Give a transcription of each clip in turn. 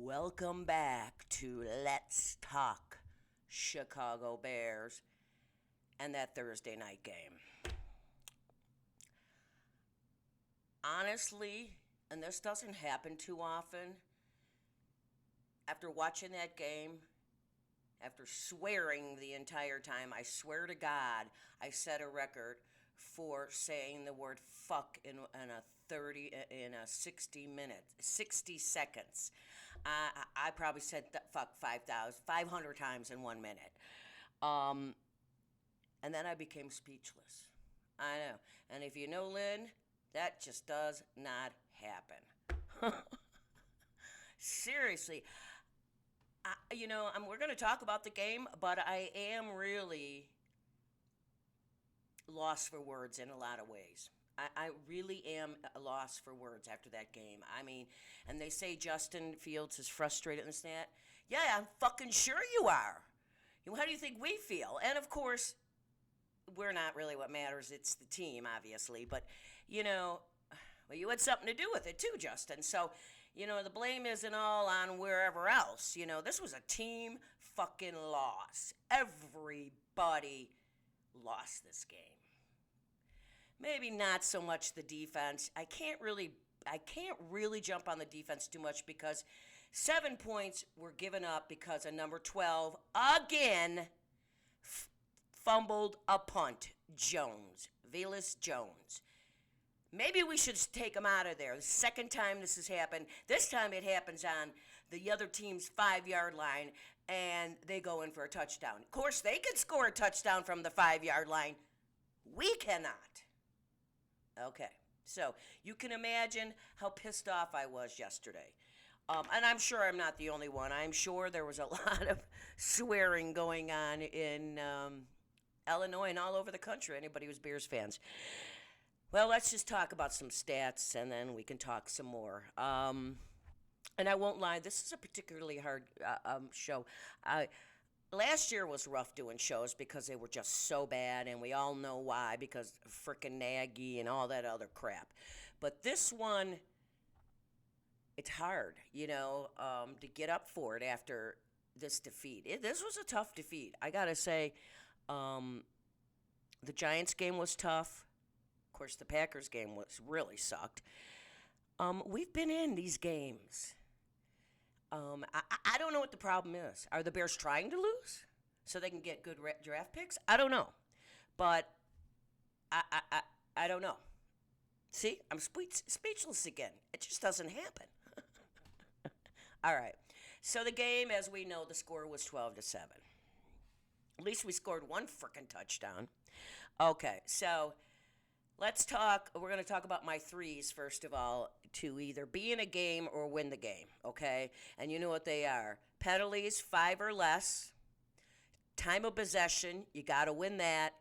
Welcome back to Let's Talk Chicago Bears and that Thursday night game. Honestly, and this doesn't happen too often, after watching that game, after swearing the entire time, I swear to God, I set a record for saying the word fuck in a 60 seconds. I probably said fuck 500 times in 1 minute. And then I became speechless. I know. And if you know Lynn, that just does not happen. Seriously. We're going to talk about the game, but I am really lost for words in a lot of ways. I really am lost for words after that game. I mean, and they say Justin Fields is frustrated and this and that. Yeah, I'm fucking sure you are. How do you think we feel? And of course, we're not really what matters. It's the team, obviously. But, well, you had something to do with it too, Justin. So, the blame isn't all on wherever else. This was a team fucking loss. Everybody lost this game. Maybe not so much the defense. I can't really jump on the defense too much because 7 points were given up because of number 12 again fumbled a punt. Velus Jones. Maybe we should take him out of there. The second time this has happened. This time it happens on the other team's 5-yard line, and they go in for a touchdown. Of course, they can score a touchdown from the 5-yard line. We cannot. Okay, so you can imagine how pissed off I was yesterday. And I'm sure I'm not the only one. I'm sure there was a lot of swearing going on in Illinois and all over the country, anybody who's Bears fans. Well, let's just talk about some stats, and then we can talk some more. And I won't lie, this is a particularly hard show. Last year was rough doing shows because they were just so bad, and we all know why, because frickin' Nagy and all that other crap. But this one, it's hard, to get up for it after this defeat. This was a tough defeat. I got to say, the Giants game was tough. Of course, the Packers game really sucked. We've been in these games. I don't know what the problem is. Are the Bears trying to lose so they can get good draft picks? I don't know. But I don't know. See, I'm speechless again. It just doesn't happen. All right. So the game, as we know, the score was 12-7. At least we scored one frickin' touchdown. Okay, so let's talk. We're going to talk about my threes, first of all, to either be in a game or win the game, okay? And you know what they are. Penalties, 5 or less. Time of possession, you got to win that.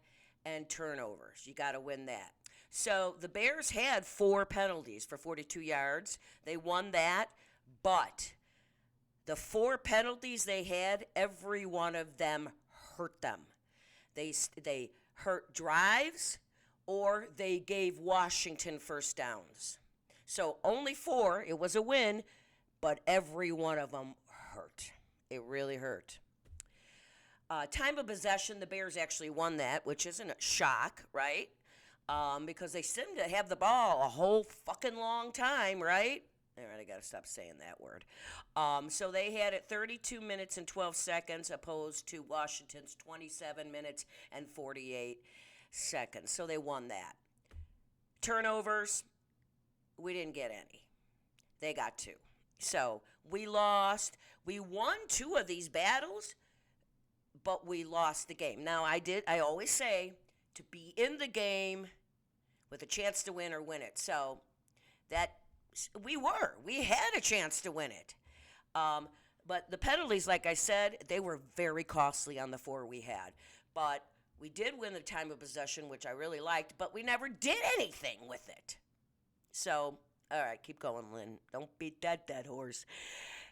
And turnovers, you got to win that. So the Bears had 4 penalties for 42 yards. They won that. But the 4 penalties they had, every one of them hurt them. They hurt drives, or they gave Washington first downs. So only 4, it was a win, but every one of them hurt. It really hurt. Time of possession, the Bears actually won that, which isn't a shock, right? Because they seem to have the ball a whole fucking long time, right? All right, I got to stop saying that word. So they had it 32 minutes and 12 seconds opposed to Washington's 27 minutes and 48 seconds. So they won that. Turnovers, we didn't get any. They got 2. So we lost. We won 2 of these battles, but we lost the game. Now, I always say to be in the game with a chance to win or win it. So that we had a chance to win it. But the penalties, like I said, they were very costly on the 4 we had. But we did win the time of possession, which I really liked, but we never did anything with it. So, all right, keep going, Lynn. Don't beat that dead horse.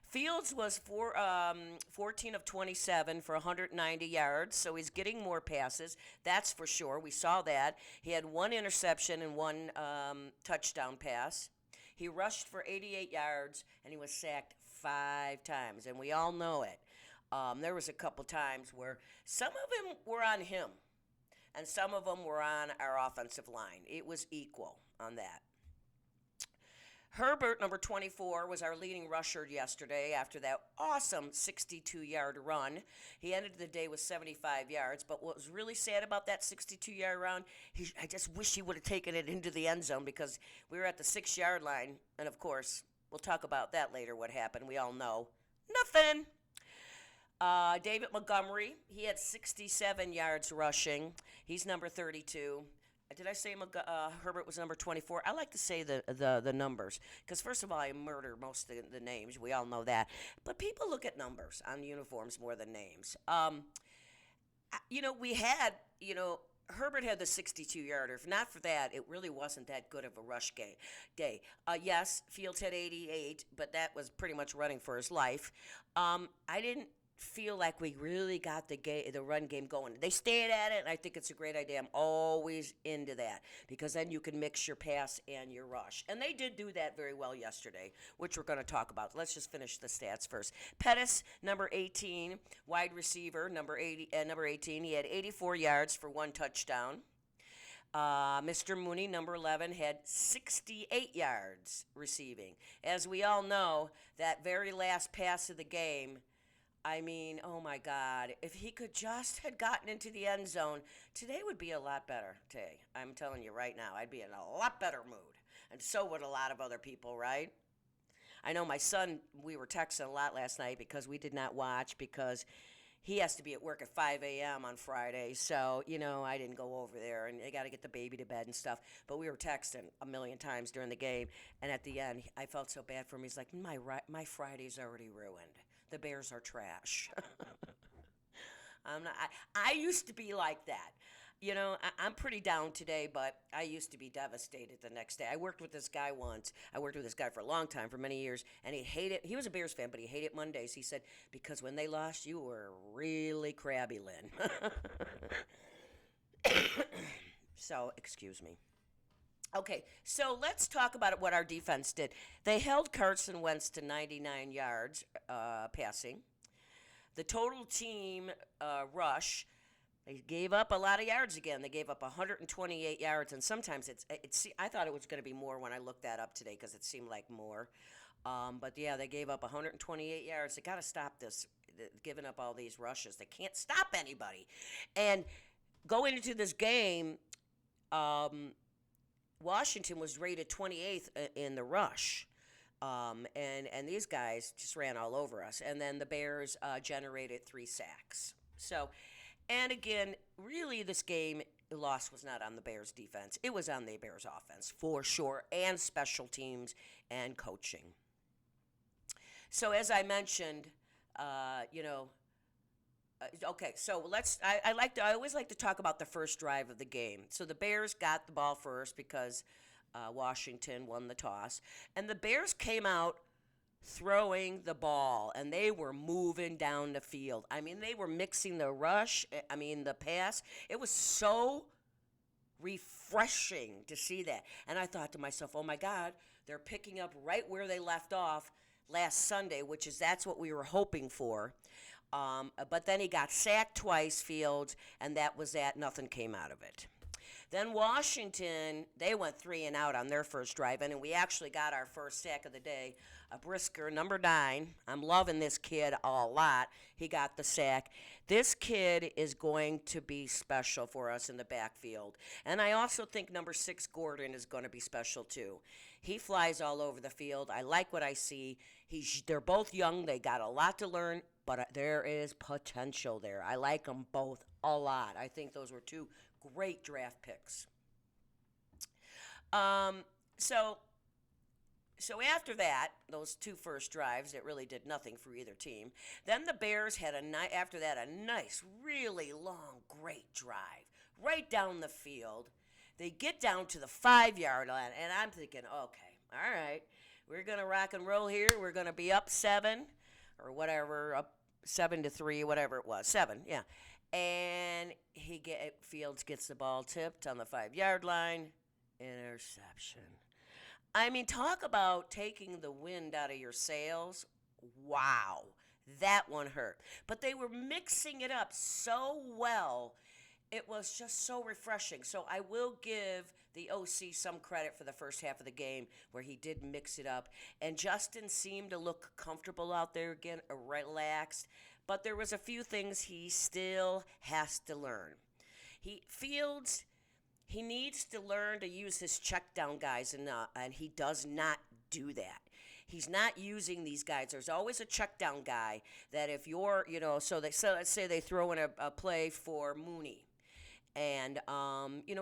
Fields was 14 of 27 for 190 yards, so he's getting more passes. That's for sure. We saw that. He had 1 interception and 1 touchdown pass. He rushed for 88 yards, and he was sacked 5 times, and we all know it. There was a couple times where some of them were on him, and some of them were on our offensive line. It was equal on that. Herbert, number 24, was our leading rusher yesterday after that awesome 62-yard run. He ended the day with 75 yards, but what was really sad about that 62-yard run, I just wish he would have taken it into the end zone because we were at the 6-yard line, and of course, we'll talk about that later, what happened. We all know. Nothing. David Montgomery, he had 67 yards rushing. He's number 32. Did I say Herbert was number 24? I like to say the numbers because, first of all, I murder most of the names. We all know that. But people look at numbers on uniforms more than names. We had, Herbert had the 62-yarder. If not for that, it really wasn't that good of a rush day. Yes, Fields had 88, but that was pretty much running for his life. I didn't feel like we really got the run game going. They stayed at it, and I think it's a great idea. I'm always into that because then you can mix your pass and your rush. And they did do that very well yesterday, which we're going to talk about. Let's just finish the stats first. Pettis, number 18, wide receiver, number 18. He had 84 yards for 1 touchdown. Mr. Mooney, number 11, had 68 yards receiving. As we all know, that very last pass of the game, I mean, oh my God, if he could just had gotten into the end zone, today would be a lot better today. I'm telling you right now, I'd be in a lot better mood. And so would a lot of other people, right? I know my son, we were texting a lot last night because we did not watch because he has to be at work at 5 a.m. on Friday. So, I didn't go over there, and they got to get the baby to bed and stuff. But we were texting a million times during the game. And at the end, I felt so bad for him. He's like, my Friday's already ruined. The Bears are trash. I used to be like that. I'm pretty down today, but I used to be devastated the next day. I worked with this guy once. I worked with this guy for a long time, for many years, and he was a Bears fan, but he hated Mondays. He said, because when they lost, you were really crabby, Lynn. So, excuse me. Okay, so let's talk about what our defense did. They held Carson Wentz to 99 yards passing. The total team rush, they gave up a lot of yards again. They gave up 128 yards, and sometimes I thought it was going to be more when I looked that up today because it seemed like more. But yeah, they gave up 128 yards. They got to stop this, giving up all these rushes. They can't stop anybody. And going into this game, Washington was rated 28th in the rush, and these guys just ran all over us. And then the Bears generated 3 sacks. So, and again, really this game, the loss was not on the Bears defense. It was on the Bears offense, for sure, and special teams and coaching. So as I mentioned, okay, so I always like to talk about the first drive of the game. So the Bears got the ball first because Washington won the toss. And the Bears came out throwing the ball, and they were moving down the field. I mean, they were mixing the the pass. It was so refreshing to see that. And I thought to myself, oh my God, they're picking up right where they left off last Sunday, that's what we were hoping for. But then he got sacked twice, Fields, and that was that. Nothing came out of it. Then Washington, they went 3 and out on their first drive, and we actually got our first sack of the day. A Brisker, number 9. I'm loving this kid a lot. He got the sack. This kid is going to be special for us in the backfield. And I also think number 6, Gordon, is going to be special too. He flies all over the field. I like what I see. They're both young. They got a lot to learn, but there is potential there. I like them both a lot. I think those were 2 great draft picks. So after that, those 2 first drives, it really did nothing for either team. Then the Bears had after that a nice, really long, great drive right down the field. They get down to the 5-yard line, and I'm thinking, okay, all right, we're going to rock and roll here. We're going to be up 7 or whatever, up 7-3, whatever it was, 7, yeah. And Fields gets the ball tipped on the 5-yard line. Interception. I mean, talk about taking the wind out of your sails. Wow, that one hurt. But they were mixing it up so well. It was just so refreshing. So I will give the OC some credit for the first half of the game where he did mix it up. And Justin seemed to look comfortable out there again, relaxed. But there was a few things he still has to learn. Fields, he needs to learn to use his check down guys, and he does not do that. He's not using these guys. There's always a check down guy that if you're, so let's say they throw in a play for Mooney. And,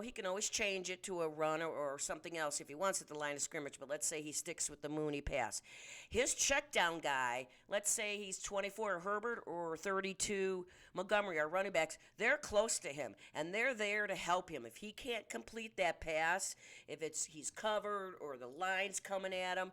he can always change it to a run or something else if he wants at the line of scrimmage. But let's say he sticks with the Mooney pass. His check down guy, let's say he's 24 Herbert or 32 Montgomery, our running backs, they're close to him. And they're there to help him. If he can't complete that pass, if he's covered or the line's coming at him,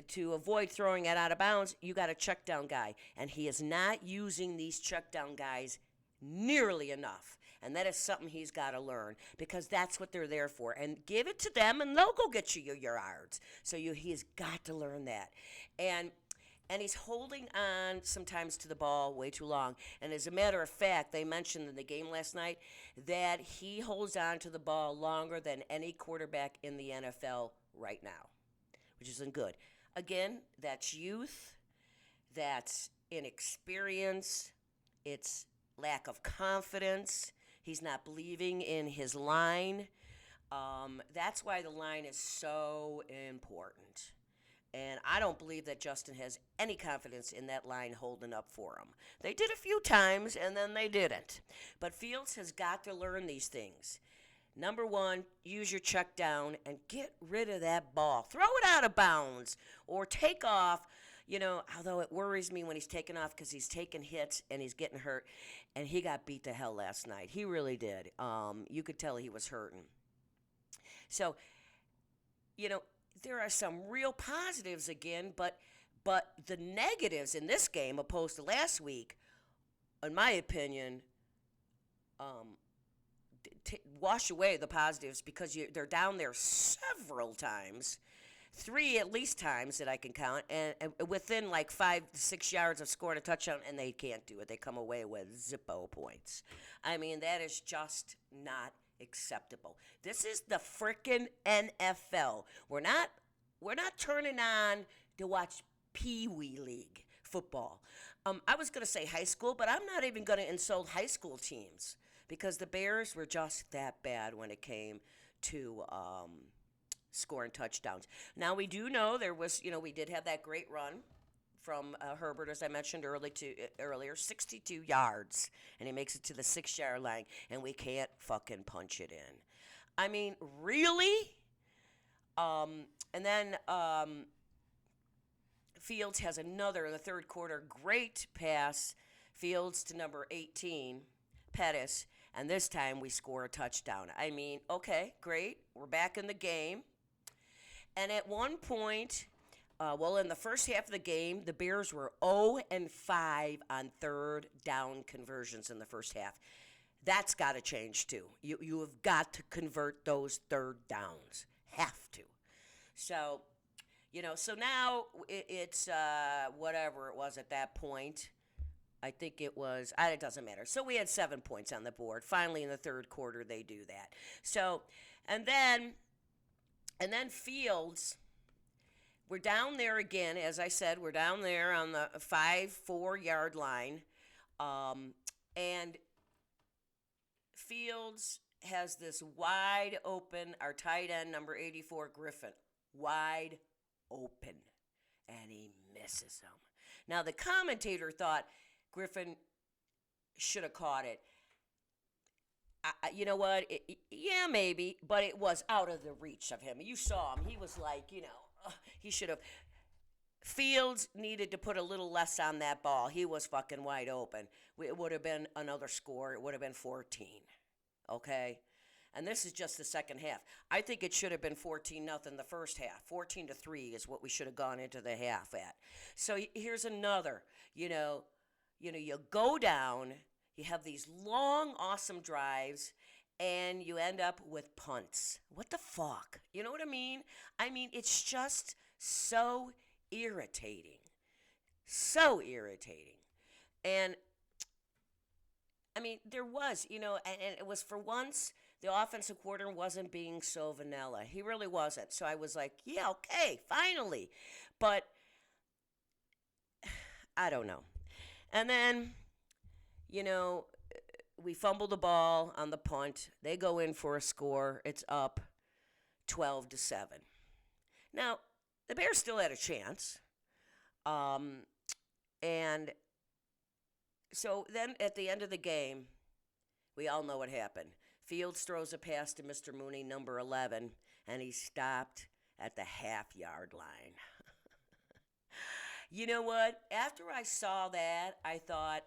to avoid throwing it out of bounds, you got a check down guy. And he is not using these check down guys nearly enough. And that is something he's got to learn because that's what they're there for. And give it to them, and they'll go get you your yards. So he's got to learn that. And he's holding on sometimes to the ball way too long. And as a matter of fact, they mentioned in the game last night that he holds on to the ball longer than any quarterback in the NFL right now, which isn't good. Again, that's youth, that's inexperience, it's lack of confidence. He's not believing in his line. That's why the line is so important. And I don't believe that Justin has any confidence in that line holding up for him. They did a few times, and then they didn't. But Fields has got to learn these things. Number one, use your check down and get rid of that ball. Throw it out of bounds or take off. Although it worries me when he's taking off because he's taking hits and he's getting hurt. And he got beat to hell last night. He really did. You could tell he was hurting. So, there are some real positives again, but the negatives in this game, opposed to last week, in my opinion, wash away the positives because they're down there several times. 3 at least times that I can count, and within like 5 to 6 yards of scoring a touchdown, and they can't do it. They come away with zippo points. I mean, that is just not acceptable. This is the frickin' NFL. We're not turning on to watch Pee Wee League football. I was going to say high school, but I'm not even going to insult high school teams because the Bears were just that bad when it came to scoring touchdowns. Now, we do know there was, we did have that great run from Herbert, as I mentioned earlier, 62 yards, and he makes it to the 6-yard line, and we can't fucking punch it in. I mean, really? And then Fields has another, in the third quarter, great pass, Fields to number 18, Pettis, and this time we score a touchdown. I mean, okay, great, we're back in the game. And at one point, in the first half of the game, the Bears were 0-5 on third down conversions in the first half. That's got to change too. You have got to convert those third downs. Have to. So, so now it's whatever it was at that point. I think it was, it doesn't matter. So we had 7 points on the board. Finally, in the third quarter, they do that. So, and then Fields, we're down there again. As I said, we're down there on the 4-yard line. And Fields has this wide open, our tight end, number 84, Griffin, wide open. And he misses him. Now, the commentator thought Griffin should have caught it. You know what? Yeah, maybe, but it was out of the reach of him. You saw him. He was like, he should have. Fields needed to put a little less on that ball. He was fucking wide open. It would have been another score. It would have been 14. Okay? And this is just the second half. I think it should have been 14-0 the first half. 14-3 is what we should have gone into the half at. So here's another. You go down. You have these long, awesome drives, and you end up with punts. What the fuck? You know what I mean? I mean, it's just so irritating. So irritating. And I mean, there was, and it was for once the offensive coordinator wasn't being so vanilla. He really wasn't. So I was like, yeah, okay, finally. But I don't know. And then, you know, we fumble the ball on the punt. They go in for a score. It's up 12-7. Now, the Bears still had a chance. Um, and so then at the end of the game, we all know what happened. Fields throws a pass to Mr. Mooney, number 11, and he stopped at the half-yard line. You know what? After I saw that, I thought,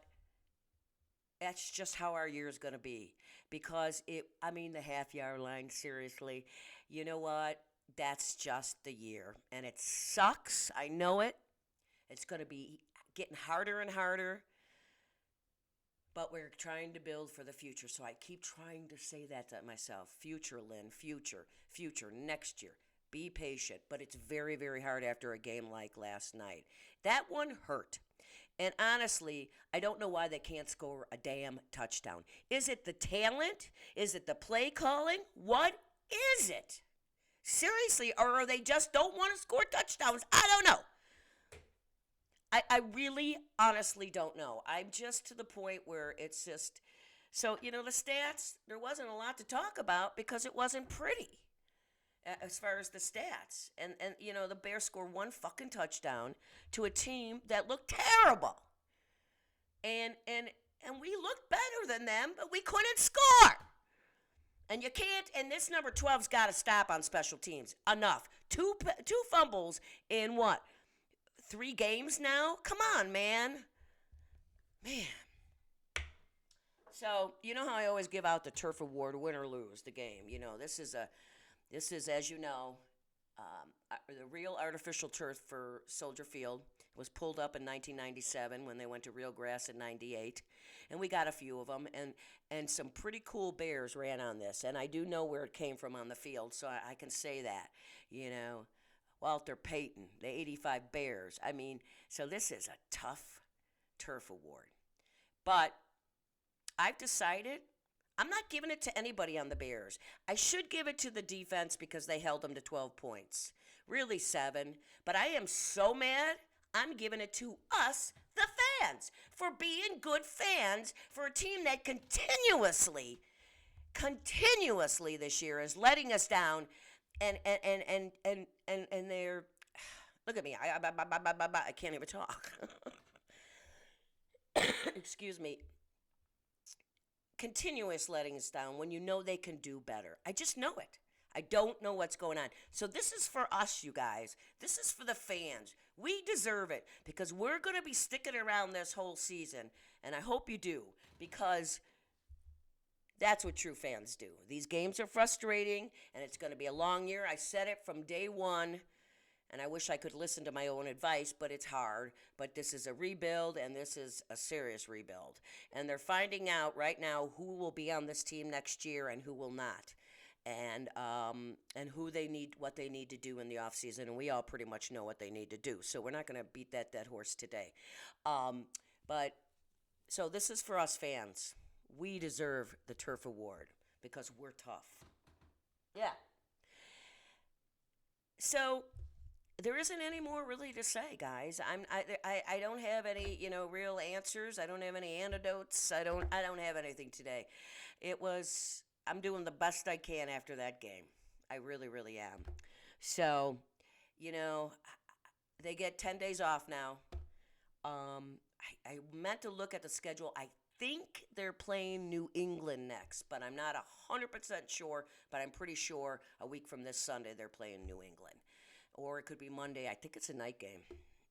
that's just how our year is going to be. Because the half-yard line, seriously, you know what? That's just the year. And it sucks. I know it. It's going to be getting harder and harder. But we're trying to build for the future. So I keep trying to say that to myself. Future, Lynn. Future. Future. Next year. Be patient. But it's very, very hard after a game like last night. That one hurt. And honestly, I don't know why they can't score a damn touchdown. Is it the talent? Is it the play calling? What is it? Seriously, or they just don't want to score touchdowns? I don't know. I really honestly don't know. I'm just to the point where it's just, so, the stats, there wasn't a lot to talk about because it wasn't pretty as far as the stats. And the Bears scored one fucking touchdown to a team that looked terrible. And we looked better than them, but we couldn't score. And you can't, and this number 12's got to stop on special teams. Enough. Two fumbles in what? 3 games now? Come on, man. Man. So, you know how I always give out the turf award, win or lose the game. This is, as you know, the real artificial turf for Soldier Field. It was pulled up in 1997 when they went to real grass in 98. And we got a few of them. And some pretty cool Bears ran on this. And I do know where it came from on the field, so I can say that, Walter Payton, the 85 Bears. So this is a tough turf award. But I've decided I'm not giving it to anybody on the Bears. I should give it to the defense because they held them to 12 points. Really 7. But I am so mad, I'm giving it to us, the fans, for being good fans for a team that continuously this year is letting us down. And they're, look at me, I can't even talk. Excuse me. Continuous letting us down when you know they can do better. I just know it. I don't know what's going on. So this is for us, you guys. This is for the fans. We deserve it because we're going to be sticking around this whole season, and I hope you do because that's what true fans do. These games are frustrating, and it's going to be a long year. I said it from day one, and I wish I could listen to my own advice, but it's hard. But this is a rebuild, and this is a serious rebuild. And they're finding out right now who will be on this team next year and who will not. And who they need, what they need to do in the offseason. And we all pretty much know what they need to do. So we're not going to beat that dead horse today. So this is for us fans. We deserve the Turf Award because we're tough. Yeah. So there isn't any more really to say, guys. I don't have any, real answers. I don't have any antidotes. I don't have anything today. I'm doing the best I can after that game. I really, really am. So, they get 10 days off now. I meant to look at the schedule. I think they're playing New England next, but I'm not 100% sure, but I'm pretty sure a week from this Sunday they're playing New England. Or it could be Monday. I think it's a night game,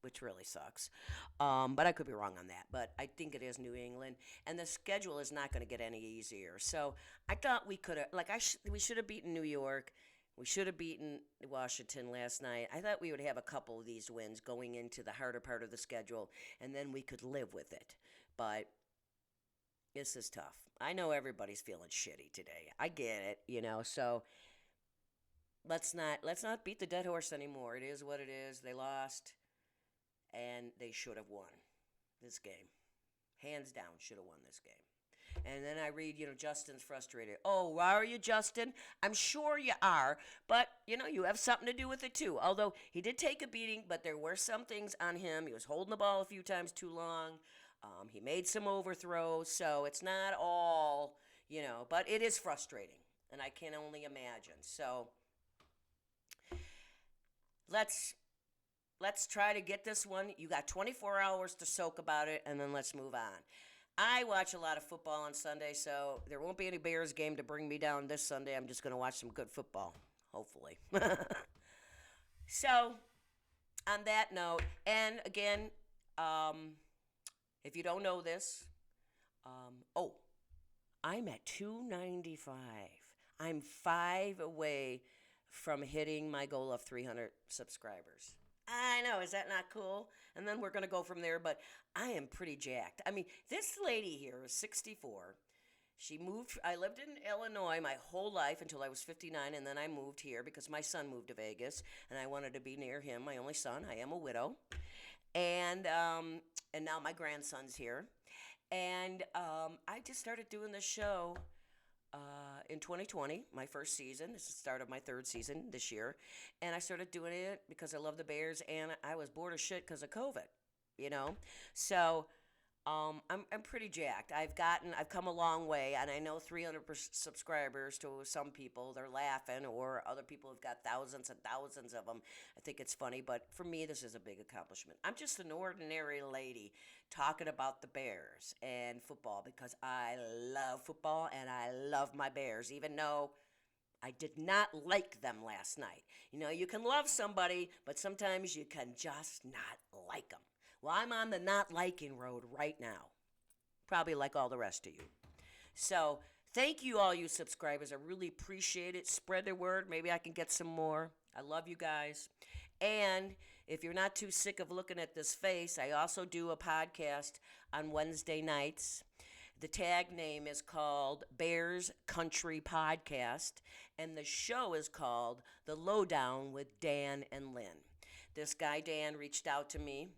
which really sucks. But I could be wrong on that. But I think it is New England. And the schedule is not going to get any easier. So I thought we could have, we should have beaten New York. We should have beaten Washington last night. I thought we would have a couple of these wins going into the harder part of the schedule, and then we could live with it. But This is tough. I know everybody's feeling shitty today. I get it, so let's not beat the dead horse anymore. It is what it is. They lost and they should have won this game. Hands down, should have won this game. And then I read, Justin's frustrated. Oh, are you, Justin? I'm sure you are, but, you have something to do with it too. Although he did take a beating, but there were some things on him. He was holding the ball a few times too long. He made some overthrows, so it's not all, but it is frustrating, and I can only imagine. So let's try to get this one. You got 24 hours to soak about it, and then let's move on. I watch a lot of football on Sunday, so there won't be any Bears game to bring me down this Sunday. I'm just going to watch some good football, hopefully. So, on that note, and again, if you don't know this, I'm at 295. I'm 5 away from hitting my goal of 300 subscribers. I know, is that not cool? And then we're going to go from there, but I am pretty jacked. I mean, this lady here is 64. I lived in Illinois my whole life until I was 59, and then I moved here because my son moved to Vegas, and I wanted to be near him, my only son. I am a widow. And now my grandson's here. And I just started doing this show in 2020, my first season. This is the start of my third season this year. And I started doing it because I love the Bears, and I was bored as shit because of COVID, So I'm pretty jacked. I've come a long way, and I know 300 subscribers to some people, they're laughing, or other people have got thousands and thousands of them. I think it's funny, but for me, this is a big accomplishment. I'm just an ordinary lady talking about the Bears and football because I love football and I love my Bears, even though I did not like them last night. You can love somebody, but sometimes you can just not like them. Well, I'm on the not liking road right now, probably like all the rest of you. So thank you, all you subscribers. I really appreciate it. Spread the word. Maybe I can get some more. I love you guys. And if you're not too sick of looking at this face, I also do a podcast on Wednesday nights. The tag name is called Bears Country Podcast, and the show is called The Lowdown with Dan and Lynn. This guy, Dan, reached out to me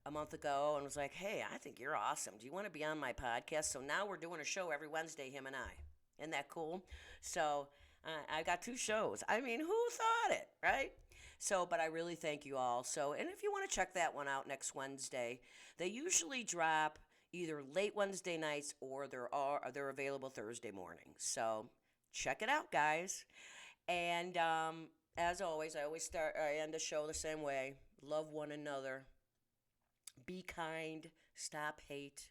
a month ago and was like, hey, I think you're awesome. Do you want to be on my podcast? So now we're doing a show every Wednesday, him and I. Isn't that cool? So I got 2 shows. I mean, who thought it, right? So, but I really thank you all. So, and if you want to check that one out next Wednesday, they usually drop either late Wednesday nights or they're available Thursday mornings. So check it out, guys. And as always, I end the show the same way. Love one another. Be kind. Stop hate.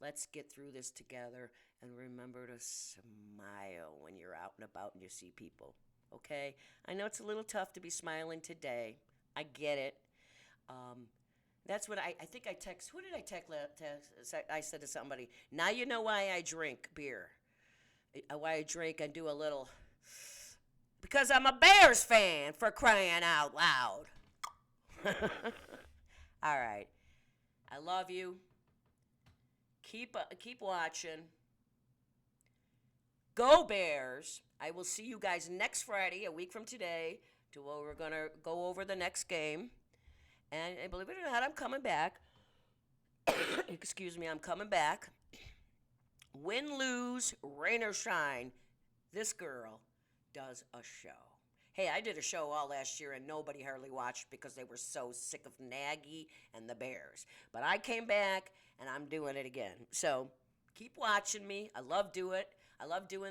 Let's get through this together. And remember to smile when you're out and about and you see people. Okay? I know it's a little tough to be smiling today. I get it. That's what I think I text. Who did I text? I said to somebody, now you know why I drink beer. Why I drink and do a little. Because I'm a Bears fan, for crying out loud. All right. I love you. Keep watching. Go Bears. I will see you guys next Friday, a week from today, we're going to go over the next game. And believe it or not, I'm coming back. Excuse me, I'm coming back. Win, lose, rain or shine, this girl does a show. Hey, I did a show all last year and nobody hardly watched because they were so sick of Nagy and the Bears. But I came back and I'm doing it again. So keep watching me. I love doing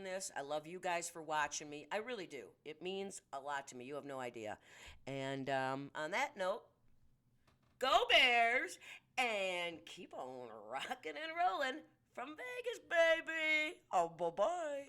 this. I love you guys for watching me. I really do. It means a lot to me. You have no idea. And on that note, go Bears, and keep on rocking and rolling from Vegas, baby. Oh, bye-bye.